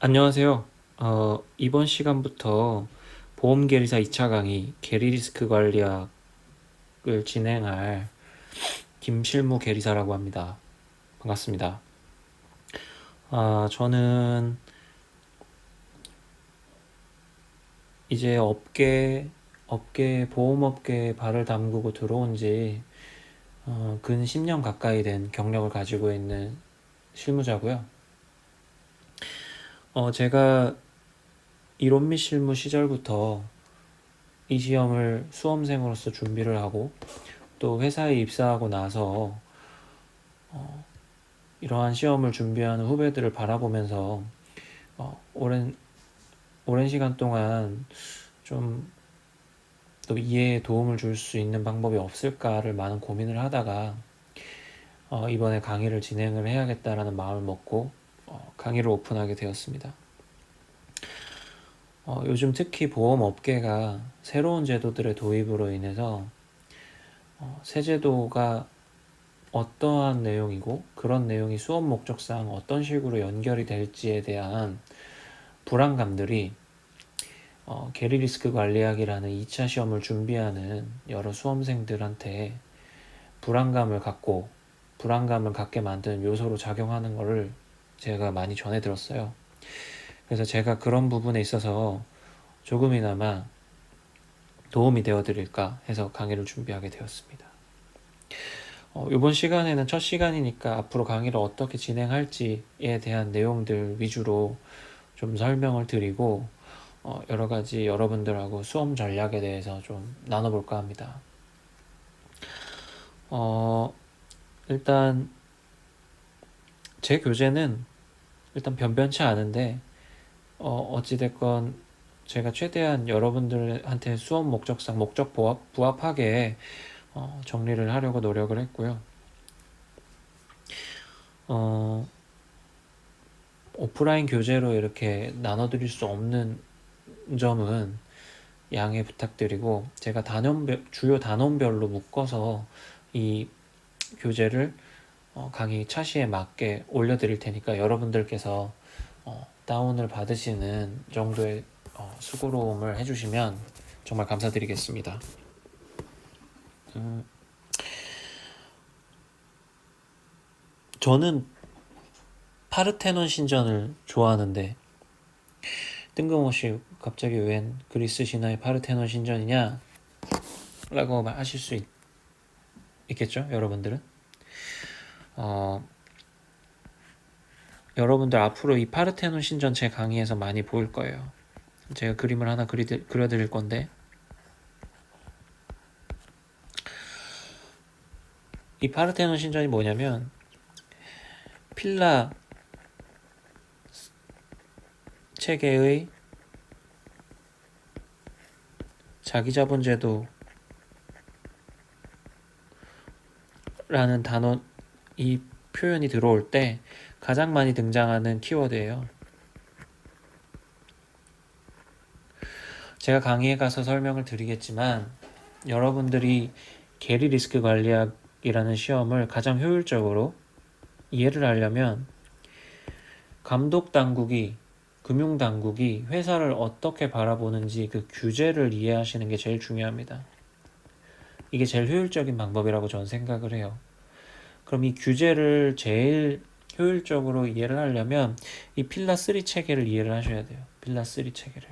안녕하세요. 이번 시간부터 보험계리사 2차 강의 계리리스크 관리학을 진행할 김실무 계리사라고 합니다. 반갑습니다. 저는 이제 보험업계에 발을 담그고 들어온 지 근 10년 가까이 된 경력을 가지고 있는 실무자고요. 제가 이론 및 실무 시절부터 이 시험을 수험생으로서 준비를 하고 또 회사에 입사하고 나서 이러한 시험을 준비하는 후배들을 바라보면서 오랜 시간 동안 좀 또 이해에 도움을 줄 수 있는 방법이 없을까를 많은 고민을 하다가 이번에 강의를 진행을 해야겠다라는 마음을 먹고 강의를 오픈하게 되었습니다. 요즘 특히 보험업계가 새로운 제도들의 도입으로 인해서 새 제도가 어떠한 내용이고 그런 내용이 수업 목적상 어떤 식으로 연결이 될지에 대한 불안감들이 게리리스크 관리학이라는 2차 시험을 준비하는 여러 수험생들한테 불안감을 갖게 만드는 요소로 작용하는 것을 제가 많이 전해 들었어요. 그래서 제가 그런 부분에 있어서 조금이나마 도움이 되어 드릴까 해서 강의를 준비하게 되었습니다. 이번 시간에는 첫 시간이니까 앞으로 강의를 어떻게 진행할지에 대한 내용들 위주로 좀 설명을 드리고 여러 가지 여러분들하고 수험 전략에 대해서 좀 나눠볼까 합니다. 일단 제 교재는 일단 변변치 않은데 어찌됐건 제가 최대한 여러분들한테 수업 목적상 목적 부합하게 정리를 하려고 노력을 했고요. 오프라인 교재로 이렇게 나눠드릴 수 없는 점은 양해 부탁드리고 제가 주요 단원별로 묶어서 이 교재를 강의 차시에 맞게 올려드릴 테니까 여러분들께서 다운을 받으시는 정도의 수고로움을 해주시면 정말 감사드리겠습니다. 저는 파르테논 신전을 좋아하는데 뜬금없이 갑자기 웬 그리스 신화의 파르테논 신전이냐? 라고 하실 수 있겠죠? 여러분들은? 여러분들 앞으로 이 파르테논 신전 제 강의에서 많이 보일 거예요. 제가 그림을 하나 그려드릴 건데 이 파르테논 신전이 뭐냐면 필라 체계의 자기자본제도라는 단어, 이 표현이 들어올 때 가장 많이 등장하는 키워드예요. 제가 강의에 가서 설명을 드리겠지만 여러분들이 게리 리스크 관리학이라는 시험을 가장 효율적으로 이해를 하려면 금융당국이 회사를 어떻게 바라보는지 그 규제를 이해하시는 게 제일 중요합니다. 이게 제일 효율적인 방법이라고 저는 생각을 해요. 그럼 이 규제를 제일 효율적으로 이해를 하려면 이 필라3 체계를 이해를 하셔야 돼요. 필라3 체계를.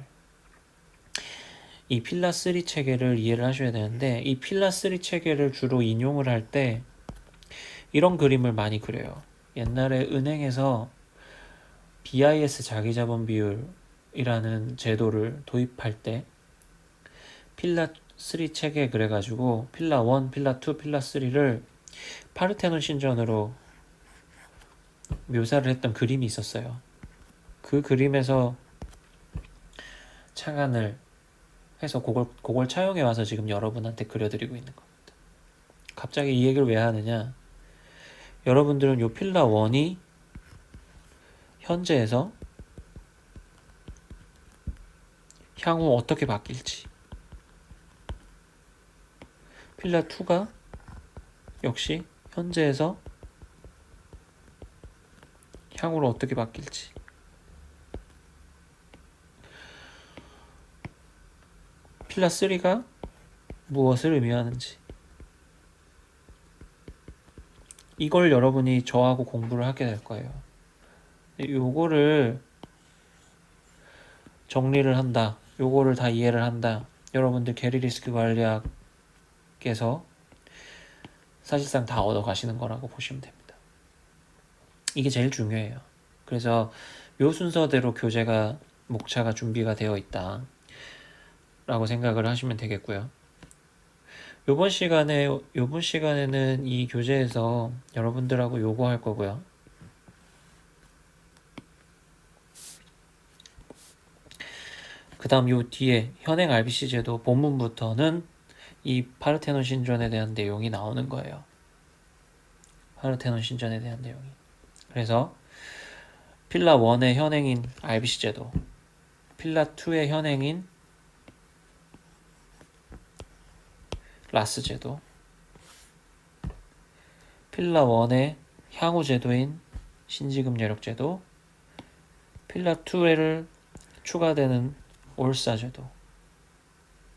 이 필라3 체계를 이해를 하셔야 되는데 이 필라3 체계를 주로 인용을 할 때 이런 그림을 많이 그려요. 옛날에 은행에서 BIS 자기자본 비율이라는 제도를 도입할 때 필라3 체계 그래가지고 필라1, 필라2, 필라3를 파르테논 신전으로 묘사를 했던 그림이 있었어요. 그 그림에서 착안을 해서 그걸 차용해 와서 지금 여러분한테 그려드리고 있는 겁니다. 갑자기 이 얘기를 왜 하느냐? 여러분들은 요 필라 1이 현재에서 향후 어떻게 바뀔지, 필라 2가 역시 현재에서 향후로 어떻게 바뀔지, 필라 3가 무엇을 의미하는지, 이걸 여러분이 저하고 공부를 하게 될 거예요. 요거를 정리를 한다, 요거를 다 이해를 한다, 여러분들 게리 리스크 관리학에서 사실상 다 얻어 가시는 거라고 보시면 됩니다. 이게 제일 중요해요. 그래서 요 순서대로 교재가 목차가 준비가 되어 있다 라고 생각을 하시면 되겠고요. 요번 시간에는 이 교재에서 여러분들하고 요거 할 거고요. 그 다음 요 뒤에 현행 RBC 제도 본문부터는 이 파르테논 신전에 대한 내용이 나오는 거예요. 파르테논 신전에 대한 내용이. 그래서 필라 1의 현행인 RBC 제도, 필라 2의 현행인 라스 제도, 필라 1의 향후 제도인 신지급 여력 제도, 필라 2를 추가되는 올사 제도,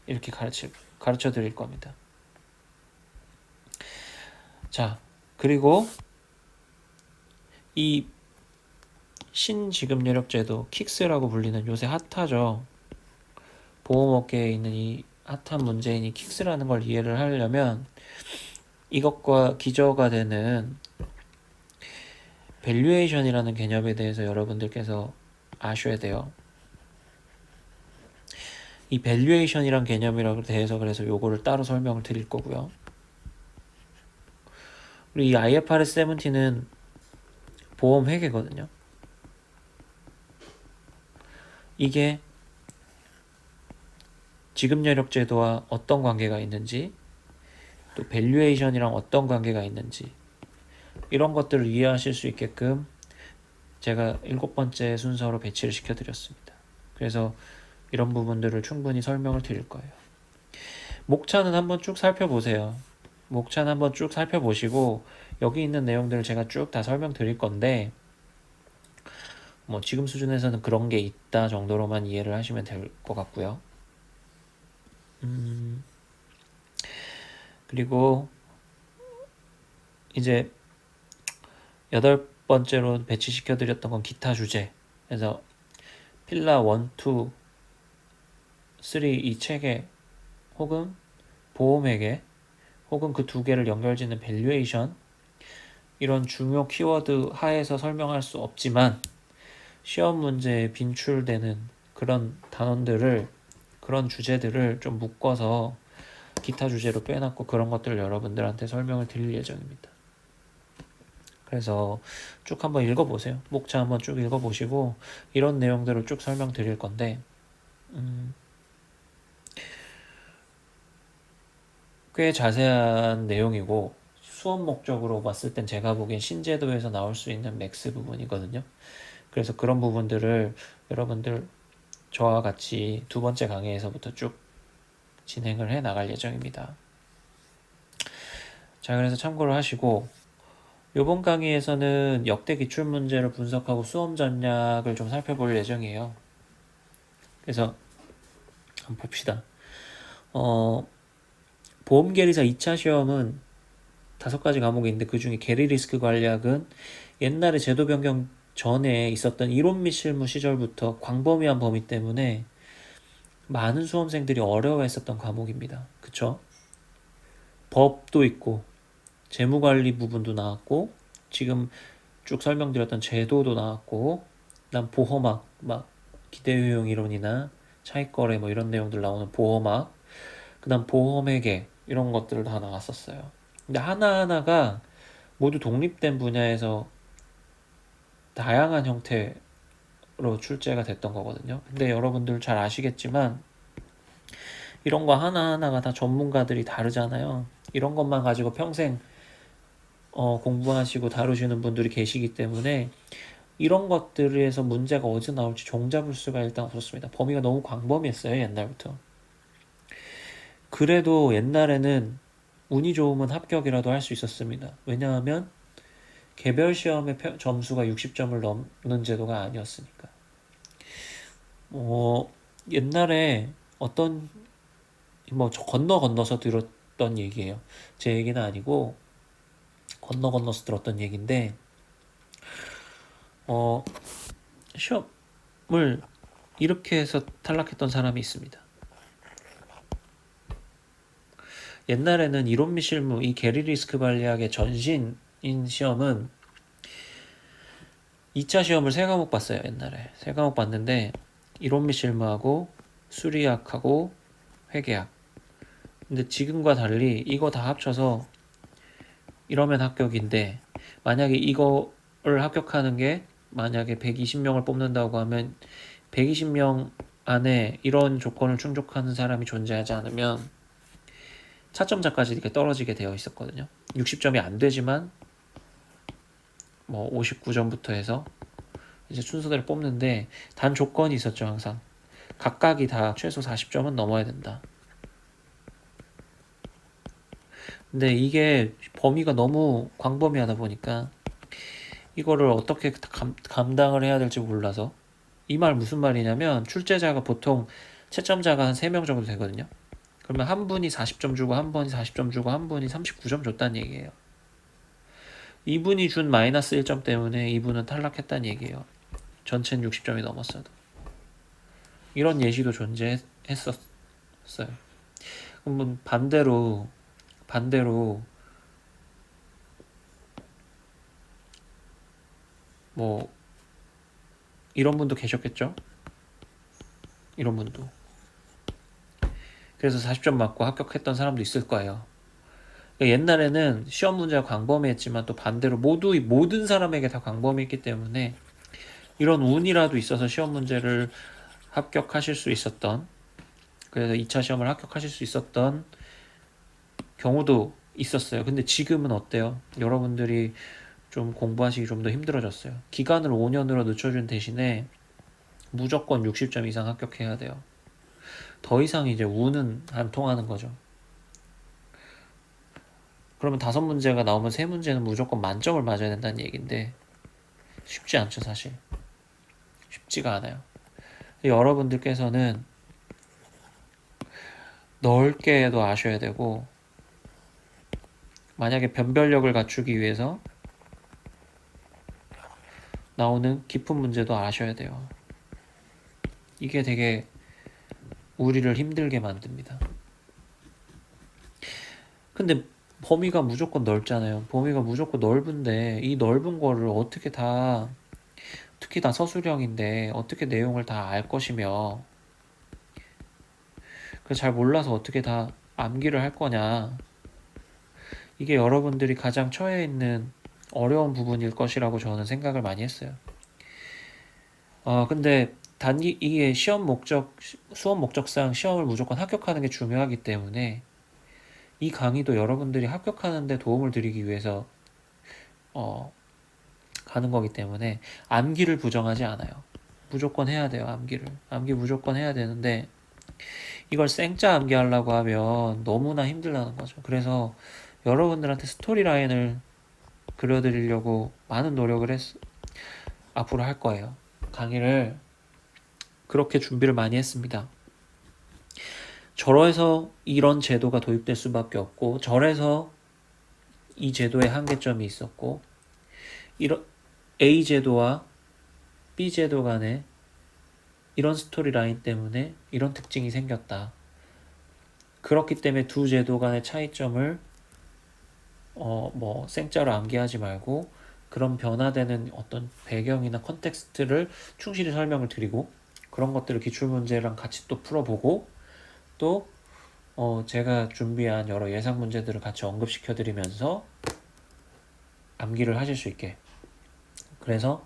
이렇게 가르쳐 드릴 겁니다. 자, 그리고 이 신지급 여력 제도, 킥스라고 불리는 요새 핫하죠. 보험업계에 있는 이 핫한 문제인 이 킥스라는 걸 이해를 하려면 이것과 기저가 되는 밸류에이션이라는 개념에 대해서 여러분들께서 아셔야 돼요. 이 밸류에이션이란 개념이라고 대해서 그래서 요거를 따로 설명을 드릴 거고요. 그리고 이 IFRS 17은 보험 회계거든요. 이게 지급 여력 제도와 어떤 관계가 있는지, 또 밸류에이션이랑 어떤 관계가 있는지, 이런 것들을 이해하실 수 있게끔 제가 7번째 순서로 배치를 시켜드렸습니다. 그래서 이런 부분들을 충분히 설명을 드릴 거예요. 목차는 한번 쭉 살펴보세요. 목차는 한번 쭉 살펴보시고 여기 있는 내용들을 제가 쭉 다 설명드릴 건데 뭐 지금 수준에서는 그런 게 있다 정도로만 이해를 하시면 될 것 같고요. 그리고 이제 8번째로 배치시켜드렸던 건 기타 주제. 그래서 필라 1, 2, 3 이 체계 혹은 보험회계 혹은 그 두 개를 연결짓는 밸류에이션, 이런 중요 키워드 하에서 설명할 수 없지만 시험 문제에 빈출되는 그런 단원들을, 그런 주제들을 좀 묶어서 기타 주제로 빼놨고 그런 것들을 여러분들한테 설명을 드릴 예정입니다. 그래서 쭉 한번 읽어보세요. 목차 한번 쭉 읽어보시고 이런 내용들을 쭉 설명드릴 건데 꽤 자세한 내용이고 수업 목적으로 봤을 땐 제가 보기엔 신제도에서 나올 수 있는 맥스 부분이거든요. 그래서 그런 부분들을 여러분들 저와 같이 2번째 강의에서부터 쭉 진행을 해 나갈 예정입니다. 자, 그래서 참고를 하시고 이번 강의에서는 역대 기출문제를 분석하고 수험 전략을 좀 살펴볼 예정이에요. 그래서 한번 봅시다. 보험계리사 2차 시험은 5가지 과목이 있는데 그 중에 계리 리스크 관리학은 옛날에 제도 변경 전에 있었던 이론 및 실무 시절부터 광범위한 범위 때문에 많은 수험생들이 어려워했었던 과목입니다. 그쵸? 법도 있고 재무관리 부분도 나왔고 지금 쭉 설명드렸던 제도도 나왔고 그다음 보험학, 막 기대효용 이론이나 차익거래 뭐 이런 내용들 나오는 보험학, 그다음 보험회계 이런 것들을 다 나왔었어요. 근데 하나하나가 모두 독립된 분야에서 다양한 형태로 출제가 됐던 거거든요. 근데 여러분들 잘 아시겠지만 이런 거 하나하나가 다 전문가들이 다르잖아요. 이런 것만 가지고 평생 공부하시고 다루시는 분들이 계시기 때문에 이런 것들에서 문제가 어디서 나올지 종잡을 수가 일단 없었습니다. 범위가 너무 광범위했어요, 옛날부터. 그래도 옛날에는 운이 좋으면 합격이라도 할 수 있었습니다. 왜냐하면 개별 시험의 점수가 60점을 넘는 제도가 아니었으니까. 옛날에 어떤 뭐 저 건너서 들었던 얘기예요. 제 얘기는 아니고 건너서 들었던 얘기인데 어 시험을 이렇게 해서 탈락했던 사람이 있습니다. 옛날에는 이론 및 실무, 이 게리 리스크 관리학의 전신인 시험은 2차 시험을 3과목 봤어요. 옛날에 3과목 봤는데 이론 및 실무하고 수리학하고 회계학. 근데 지금과 달리 이거 다 합쳐서 이러면 합격인데 만약에 이거를 합격하는 게 만약에 120명을 뽑는다고 하면 120명 안에 이런 조건을 충족하는 사람이 존재하지 않으면 차점자까지 이렇게 떨어지게 되어 있었거든요. 60점이 안 되지만 뭐 59점부터 해서 이제 순서대로 뽑는데 단 조건이 있었죠. 항상 각각이 다 최소 40점은 넘어야 된다. 근데 이게 범위가 너무 광범위하다 보니까 이거를 어떻게 감당을 해야 될지 몰라서 이 말 무슨 말이냐면 출제자가 보통 채점자가 한 3명 정도 되거든요. 그러면 한 분이 40점 주고 한 분이 40점 주고 한 분이 39점 줬다는 얘기예요. 이분이 준 마이너스 1점 때문에 이분은 탈락했다는 얘기예요. 전체는 60점이 넘었어도. 이런 예시도 존재했었어요. 그럼 반대로 뭐 이런 분도 계셨겠죠? 이런 분도. 그래서 40점 맞고 합격했던 사람도 있을 거예요. 그러니까 옛날에는 시험 문제가 광범위했지만 또 반대로 모든 사람에게 다 광범위했기 때문에 이런 운이라도 있어서 시험 문제를 합격하실 수 있었던, 그래서 2차 시험을 합격하실 수 있었던 경우도 있었어요. 근데 지금은 어때요? 여러분들이 좀 공부하시기 좀 더 힘들어졌어요. 기간을 5년으로 늦춰준 대신에 무조건 60점 이상 합격해야 돼요. 더 이상 이제 운은 안 통하는 거죠. 그러면 5문제가 나오면 3문제는 무조건 만점을 맞아야 된다는 얘기인데 쉽지 않죠, 사실. 쉽지가 않아요. 여러분들께서는 넓게도 아셔야 되고, 만약에 변별력을 갖추기 위해서 나오는 깊은 문제도 아셔야 돼요. 이게 되게 우리를 힘들게 만듭니다. 근데 범위가 무조건 넓잖아요. 범위가 무조건 넓은데 이 넓은 거를 어떻게 다, 특히 다 서술형인데 어떻게 내용을 다 알 것이며, 그래서 잘 몰라서 어떻게 다 암기를 할 거냐. 이게 여러분들이 가장 처해 있는 어려운 부분일 것이라고 저는 생각을 많이 했어요. 근데 이게 수업 목적상 시험을 무조건 합격하는 게 중요하기 때문에 이 강의도 여러분들이 합격하는 데 도움을 드리기 위해서 가는 거기 때문에 암기를 부정하지 않아요. 무조건 해야 돼요, 암기를. 암기 무조건 해야 되는데 이걸 생짜 암기하려고 하면 너무나 힘들다는 거죠. 그래서 여러분들한테 스토리라인을 그려드리려고 많은 노력을 앞으로 할 거예요. 강의를 그렇게 준비를 많이 했습니다. 저래서 이런 제도가 도입될 수밖에 없고, 저래서 이 제도의 한계점이 있었고, 이런 A 제도와 B 제도 간에 이런 스토리 라인 때문에 이런 특징이 생겼다. 그렇기 때문에 두 제도 간의 차이점을 생짜로 암기하지 말고 그런 변화되는 어떤 배경이나 컨텍스트를 충실히 설명을 드리고, 그런 것들을 기출문제랑 같이 또 풀어보고, 또 제가 준비한 여러 예상 문제들을 같이 언급시켜 드리면서 암기를 하실 수 있게, 그래서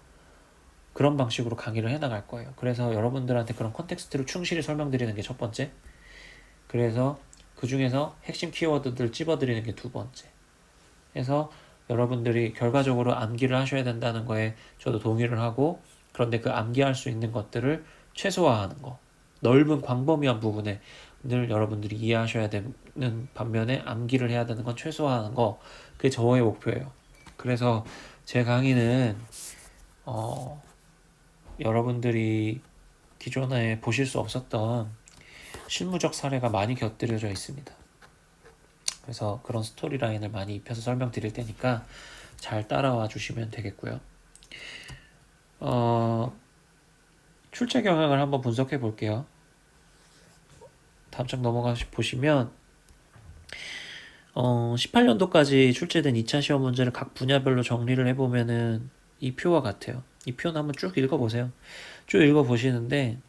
그런 방식으로 강의를 해나갈 거예요. 그래서 여러분들한테 그런 컨텍스트를 충실히 설명드리는 게 첫 번째, 그래서 그 중에서 핵심 키워드들 찝어드리는 게 두 번째 해서 여러분들이 결과적으로 암기를 하셔야 된다는 거에 저도 동의를 하고, 그런데 그 암기할 수 있는 것들을 최소화하는 거, 넓은 광범위한 부분에 늘 여러분들이 이해하셔야 되는 반면에 암기를 해야 되는 건 최소화하는 거, 그게 저의 목표예요. 그래서 제 강의는 여러분들이 기존에 보실 수 없었던 실무적 사례가 많이 곁들여져 있습니다. 그래서 그런 스토리라인을 많이 입혀서 설명드릴 테니까 잘 따라와 주시면 되겠고요. 출제 경향을 한번 분석해 볼게요. 다음 장 넘어가 보시면 18년도까지 출제된 2차 시험 문제를 각 분야별로 정리를 해보면은 이 표와 같아요. 이 표는 한번 쭉 읽어보세요. 쭉 읽어보시는데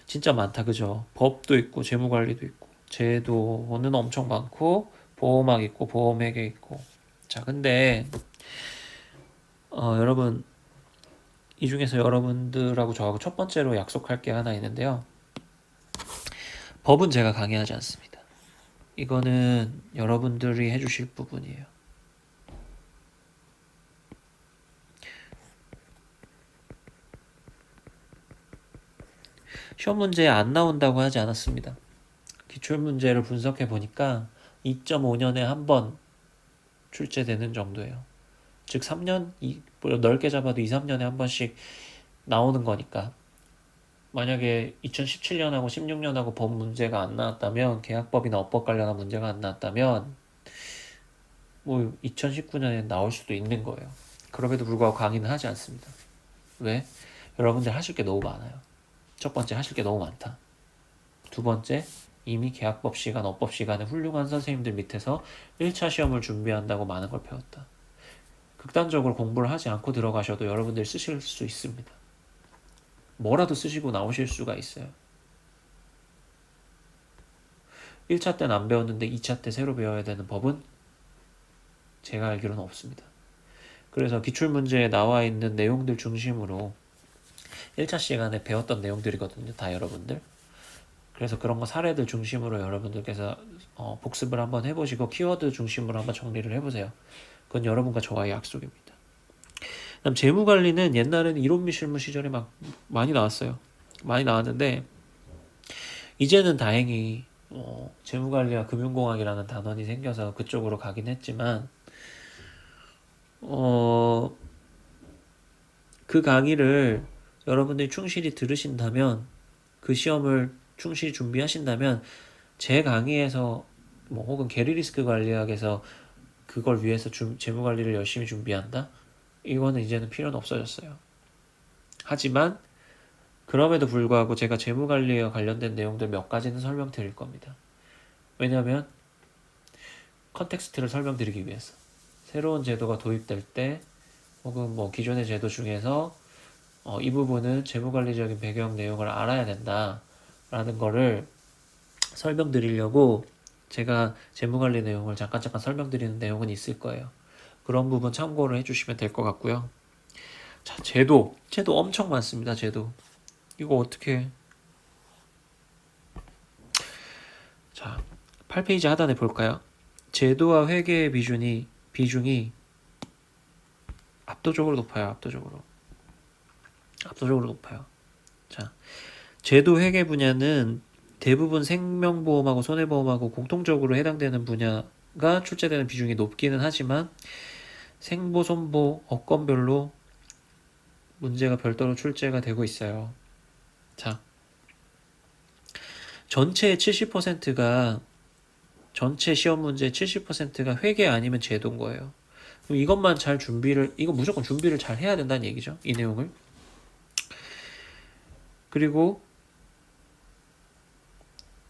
진짜 많다, 그죠? 법도 있고 재무관리도 있고 제도는 엄청 많고 보험학 있고 보험회계 있고. 자, 근데 여러분, 이 중에서 여러분들하고 저하고 첫 번째로 약속할 게 하나 있는데요. 법은 제가 강의하지 않습니다. 이거는 여러분들이 해주실 부분이에요. 시험 문제에 안 나온다고 하지 않았습니다. 기출문제를 분석해 보니까 2.5년에 한 번 출제되는 정도예요. 즉 3년, 넓게 잡아도 2, 3년에 한 번씩 나오는 거니까. 만약에 2017년하고 16년하고 법 문제가 안 나왔다면, 계약법이나 어법 관련한 문제가 안 나왔다면 뭐 2019년에 나올 수도 있는 거예요. 그럼에도 불구하고 강의는 하지 않습니다. 왜? 여러분들 하실 게 너무 많아요. 첫 번째, 하실 게 너무 많다. 두 번째, 이미 계약법 시간, 어법 시간에 훌륭한 선생님들 밑에서 1차 시험을 준비한다고 많은 걸 배웠다. 극단적으로 공부를 하지 않고 들어가셔도 여러분들 쓰실 수 있습니다. 뭐라도 쓰시고 나오실 수가 있어요. 1차 때는 안 배웠는데 2차 때 새로 배워야 되는 법은 제가 알기로는 없습니다. 그래서 기출문제에 나와 있는 내용들 중심으로 1차 시간에 배웠던 내용들이거든요. 다 여러분들. 그래서 그런 거 사례들 중심으로 여러분들께서 복습을 한번 해보시고 키워드 중심으로 한번 정리를 해보세요. 그건 여러분과 저와의 약속입니다. 그다음 재무관리는 옛날에는 이론미 실무 시절에 막 많이 나왔어요. 많이 나왔는데 이제는 다행히 재무관리와 금융공학이라는 단원이 생겨서 그쪽으로 가긴 했지만 그 강의를 여러분들이 충실히 들으신다면, 그 시험을 충실히 준비하신다면 제 강의에서 혹은 게리리스크 관리학에서 그걸 위해서 재무관리를 열심히 준비한다? 이거는 이제는 필요는 없어졌어요. 하지만 그럼에도 불구하고 제가 재무관리와 관련된 내용들 몇 가지는 설명드릴 겁니다. 왜냐하면 컨텍스트를 설명드리기 위해서. 새로운 제도가 도입될 때 혹은 기존의 제도 중에서 이 부분은 재무관리적인 배경 내용을 알아야 된다라는 거를 설명드리려고 제가 재무관리 내용을 잠깐 설명드리는 내용은 있을 거예요. 그런 부분 참고를 해주시면 될 것 같고요. 자, 제도 엄청 많습니다. 제도 이거 어떻게. 자, 8페이지 하단에 볼까요? 제도와 회계의 비중이 압도적으로 높아요. 압도적으로 높아요. 자, 제도 회계 분야는 대부분 생명보험하고 손해보험하고 공통적으로 해당되는 분야가 출제되는 비중이 높기는 하지만 생보, 손보, 업건별로 문제가 별도로 출제가 되고 있어요. 자, 전체 시험 문제 70%가 회계 아니면 제도인 거예요. 그럼 이것만 이거 무조건 준비를 잘 해야 된다는 얘기죠. 이 내용을. 그리고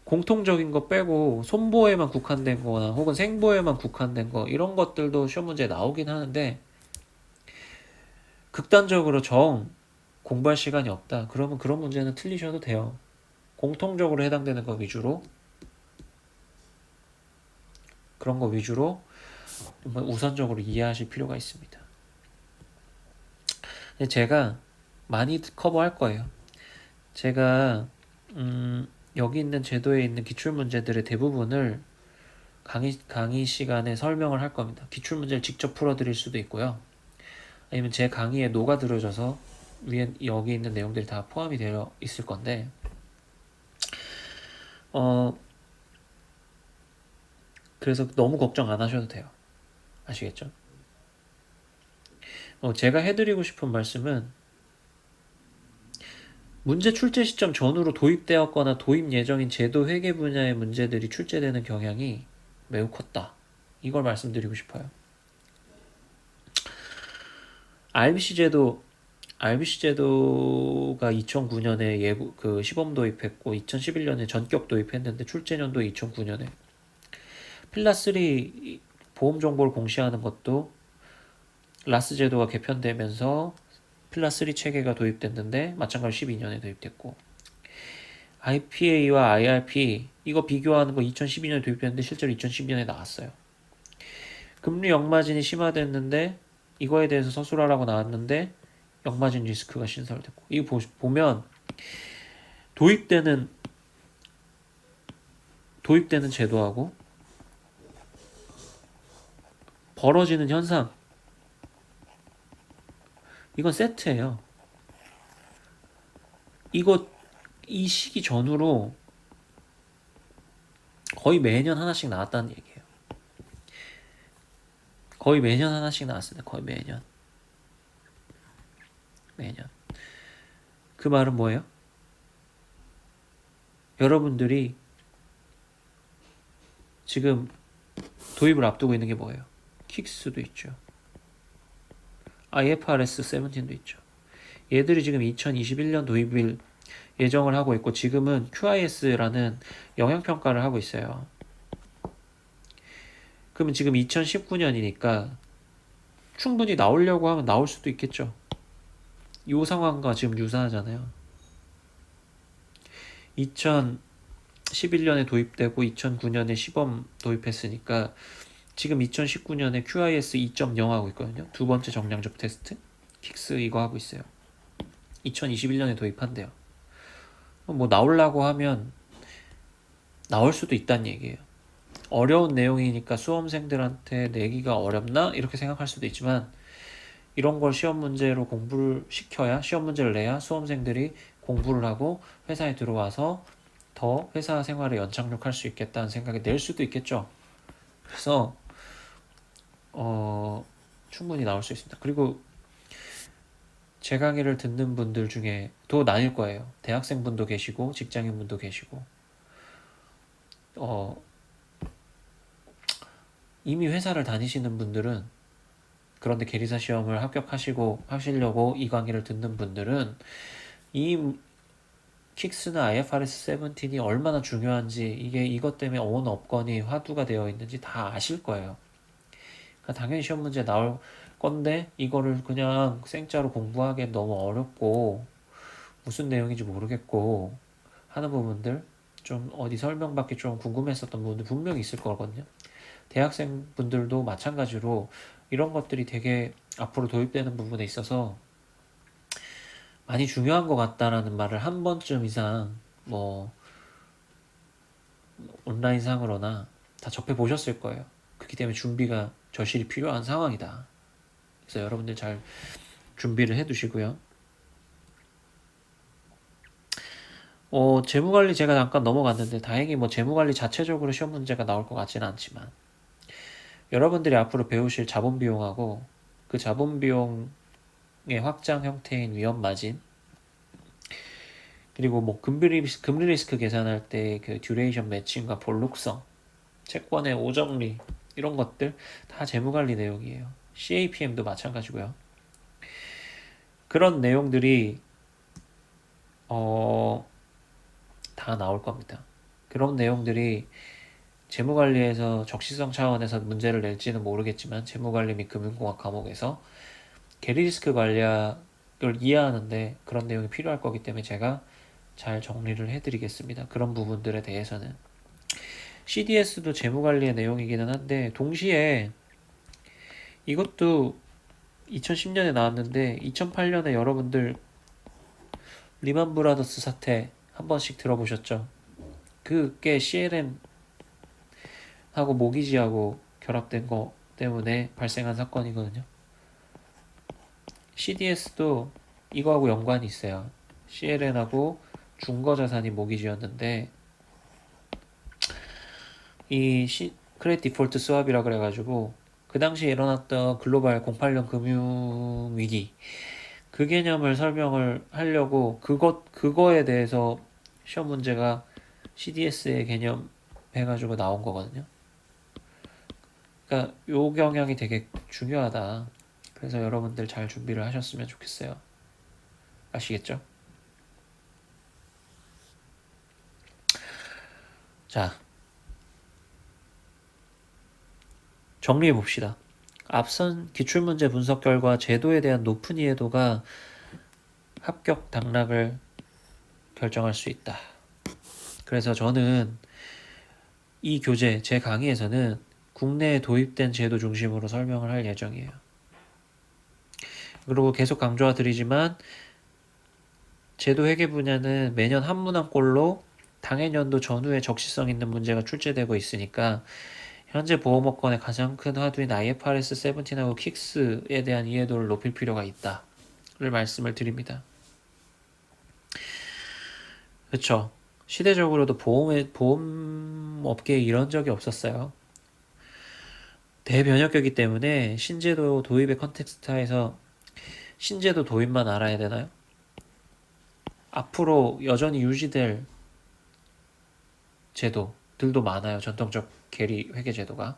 공통적인 거 빼고 손보에만 국한된 거나 혹은 생보에만 국한된 거, 이런 것들도 시험 문제에 나오긴 하는데, 극단적으로 공부할 시간이 없다. 그러면 그런 문제는 틀리셔도 돼요. 공통적으로 해당되는 거 위주로, 그런 거 위주로 우선적으로 이해하실 필요가 있습니다. 근데 제가 많이 커버할 거예요. 제가 여기 있는 제도에 있는 기출문제들의 대부분을 강의 시간에 설명을 할 겁니다. 기출문제를 직접 풀어드릴 수도 있고요. 아니면 제 강의에 녹아들어져서 위에 여기 있는 내용들이 다 포함이 되어 있을 건데, 그래서 너무 걱정 안 하셔도 돼요. 아시겠죠? 제가 해드리고 싶은 말씀은 문제 출제 시점 전후로 도입되었거나 도입 예정인 제도 회계 분야의 문제들이 출제되는 경향이 매우 컸다. 이걸 말씀드리고 싶어요. RBC 제도가 2009년에 예고 그 시범 도입했고 2011년에 전격 도입했는데 출제 년도 2009년에 필라3 보험 정보를 공시하는 것도 라스 제도가 개편되면서 필라3 체계가 도입됐는데 마찬가지로 12년에 도입됐고 IPA와 IRP 이거 비교하는 거 2012년에 도입됐는데 실제로 2012년에 나왔어요. 금리 역마진이 심화됐는데 이거에 대해서 서술하라고 나왔는데 역마진 리스크가 신설됐고 이거 보면 도입되는 제도하고 벌어지는 현상 이건 세트예요. 이 시기 전후로 거의 매년 하나씩 나왔다는 얘기예요. 거의 매년 하나씩 나왔습니다. 거의 매년. 그 말은 뭐예요? 여러분들이 지금 도입을 앞두고 있는 게 뭐예요? 킥스도 있죠. IFRS 17도 있죠. 얘들이 지금 2021년 도입을 예정을 하고 있고 지금은 QIS라는 영향평가를 하고 있어요. 그러면 지금 2019년이니까 충분히 나오려고 하면 나올 수도 있겠죠. 이 상황과 지금 유사하잖아요. 2011년에 도입되고 2009년에 시범 도입했으니까 지금 2019년에 QIS 2.0 하고 있거든요. 두 번째 정량적 테스트 킥스 이거 하고 있어요. 2021년에 도입한대요. 뭐 나오려고 하면 나올 수도 있다는 얘기예요. 어려운 내용이니까 수험생들한테 내기가 어렵나? 이렇게 생각할 수도 있지만 이런 걸 시험 문제로 공부를 시켜야 시험 문제를 내야 수험생들이 공부를 하고 회사에 들어와서 더 회사 생활에 연착륙할 수 있겠다는 생각이 낼 수도 있겠죠. 그래서 충분히 나올 수 있습니다. 그리고 제 강의를 듣는 분들 중에 또 나뉠 거예요. 대학생분도 계시고 직장인분도 계시고 이미 회사를 다니시는 분들은 그런데 계리사 시험을 합격하시고 하시려고 이 강의를 듣는 분들은 이 킥스나 IFRS 17이 얼마나 중요한지 이게 이것 때문에 온 업건이 화두가 되어 있는지 다 아실 거예요. 그러니까 당연히 시험 문제 나올 건데 이거를 그냥 생짜로 공부하기엔 너무 어렵고 무슨 내용인지 모르겠고 하는 부분들 좀 어디 설명받기 좀 궁금했었던 부분들 분명히 있을 거거든요. 대학생분들도 마찬가지로 이런 것들이 되게 앞으로 도입되는 부분에 있어서 많이 중요한 것 같다라는 말을 한 번쯤 이상 뭐 온라인상으로나 다 접해보셨을 거예요. 그렇기 때문에 준비가 절실히 필요한 상황이다. 그래서 여러분들 잘 준비를 해두시고요. 재무관리 제가 잠깐 넘어갔는데 다행히 뭐 재무관리 자체적으로 시험 문제가 나올 것 같지는 않지만 여러분들이 앞으로 배우실 자본비용하고 그 자본비용의 확장 형태인 위험마진 그리고 뭐 금리 리스크 계산할 때 그 듀레이션 매칭과 볼록성 채권의 오정리 이런 것들 다 재무관리 내용이에요. CAPM도 마찬가지고요. 그런 내용들이 다 나올 겁니다. 그런 내용들이 재무관리에서 적시성 차원에서 문제를 낼지는 모르겠지만 재무관리 및 금융공학 과목에서 계리리스크 관리를 이해하는데 그런 내용이 필요할 거기 때문에 제가 잘 정리를 해드리겠습니다. 그런 부분들에 대해서는 CDS도 재무관리의 내용이기는 한데 동시에 이것도 2010년에 나왔는데 2008년에 여러분들 리만 브라더스 사태 한 번씩 들어보셨죠? 그게 CLM하고 모기지하고 결합된 거 때문에 발생한 사건이거든요. CDS도 이거하고 연관이 있어요. CLN하고 중거자산이 모기지였는데 이 크레딧 디폴트 스왑이라 그래가지고 그 당시에 일어났던 글로벌 08년 금융위기 그 개념을 설명을 하려고 그거에 대해서 시험 문제가 CDS의 개념 해가지고 나온 거거든요. 그러니까 요 경향이 되게 중요하다. 그래서 여러분들 잘 준비를 하셨으면 좋겠어요. 아시겠죠? 자, 정리해 봅시다. 앞선 기출문제 분석 결과 제도에 대한 높은 이해도가 합격 당락을 결정할 수 있다. 그래서 저는 이 교재, 제 강의에서는 국내에 도입된 제도 중심으로 설명을 할 예정이에요. 그리고 계속 강조하 드리지만 제도 회계 분야는 매년 한 문항꼴로 당해년도 전후에 적시성 있는 문제가 출제되고 있으니까 현재 보험업권의 가장 큰 화두인 IFRS 17하고 킥스에 대한 이해도를 높일 필요가 있다를 말씀을 드립니다. 그렇죠. 시대적으로도 보험업계에 이런 적이 없었어요. 대변혁이기 때문에 신제도 도입의 컨텍스트에서 신제도 도입만 알아야 되나요? 앞으로 여전히 유지될 제도들도 많아요. 전통적 계리 회계 제도가.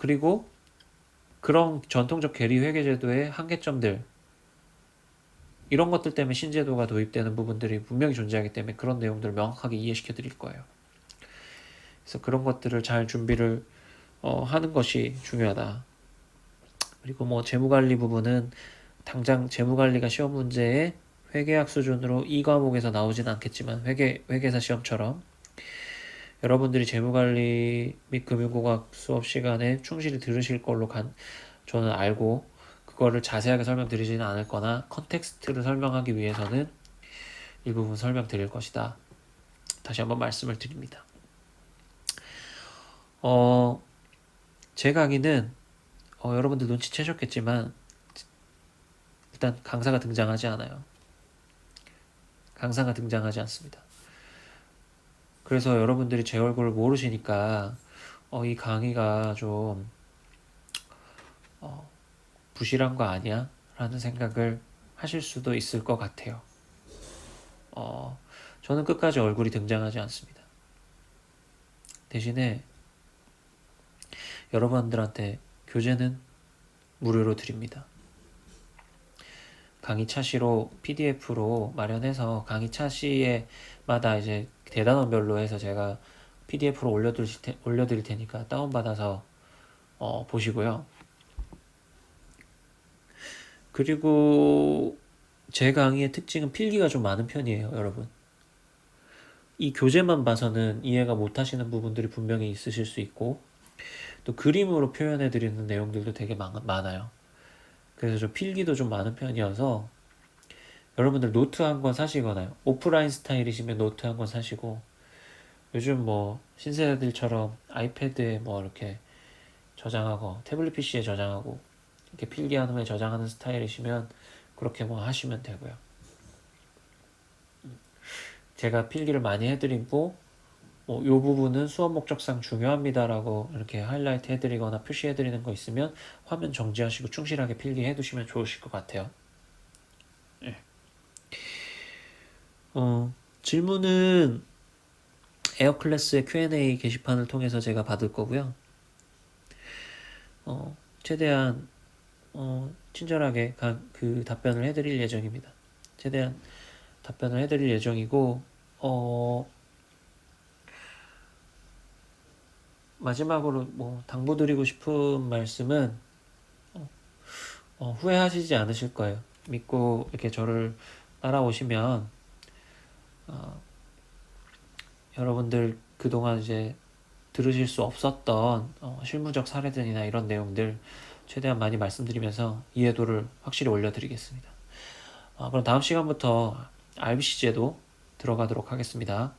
그리고 그런 전통적 계리 회계 제도의 한계점들, 이런 것들 때문에 신제도가 도입되는 부분들이 분명히 존재하기 때문에 그런 내용들을 명확하게 이해시켜 드릴 거예요. 그래서 그런 것들을 잘 준비를 하는 것이 중요하다. 그리고 뭐 재무관리 부분은 당장 재무관리가 시험 문제에 회계학 수준으로 이 과목에서 나오진 않겠지만 회계사 시험처럼 여러분들이 재무관리 및 금융공학 수업 시간에 충실히 들으실 걸로 저는 알고 그거를 자세하게 설명드리지는 않을 거나 컨텍스트를 설명하기 위해서는 일부분 설명드릴 것이다. 다시 한번 말씀을 드립니다. 제 강의는 여러분들 눈치채셨겠지만 일단 강사가 등장하지 않아요. 강사가 등장하지 않습니다. 그래서 여러분들이 제 얼굴을 모르시니까 이 강의가 좀 부실한 거 아니야? 라는 생각을 하실 수도 있을 것 같아요. 저는 끝까지 얼굴이 등장하지 않습니다. 대신에 여러분들한테 교재는 무료로 드립니다. 강의 차시로 PDF로 마련해서 강의 차시에마다 이제 대단원별로 해서 제가 PDF로 올려드릴 테니까 다운받아서 보시고요. 그리고 제 강의의 특징은 필기가 좀 많은 편이에요, 여러분. 이 교재만 봐서는 이해가 못 하시는 부분들이 분명히 있으실 수 있고 또 그림으로 표현해 드리는 내용들도 되게 많아요. 그래서 좀 필기도 좀 많은 편이어서 여러분들 노트 한 권 사시거나 오프라인 스타일이시면 노트 한 권 사시고 요즘 뭐 신세대들처럼 아이패드에 뭐 이렇게 저장하고 태블릿 PC에 저장하고 이렇게 필기한 후에 저장하는 스타일이시면 그렇게 뭐 하시면 되고요. 제가 필기를 많이 해드리고 요 부분은 수업 목적상 중요합니다라고 이렇게 하이라이트 해드리거나 표시해드리는 거 있으면 화면 정지하시고 충실하게 필기해 두시면 좋으실 것 같아요. 네. 질문은 에어클래스의 Q&A 게시판을 통해서 제가 받을 거고요. 최대한 친절하게 그 답변을 해드릴 예정입니다. 최대한 답변을 해드릴 예정이고 마지막으로 뭐 당부드리고 싶은 말씀은 후회하시지 않으실 거예요. 믿고 이렇게 저를 따라오시면 여러분들 그동안 이제 들으실 수 없었던 실무적 사례들이나 이런 내용들 최대한 많이 말씀드리면서 이해도를 확실히 올려드리겠습니다. 그럼 다음 시간부터 RBC 제도 들어가도록 하겠습니다.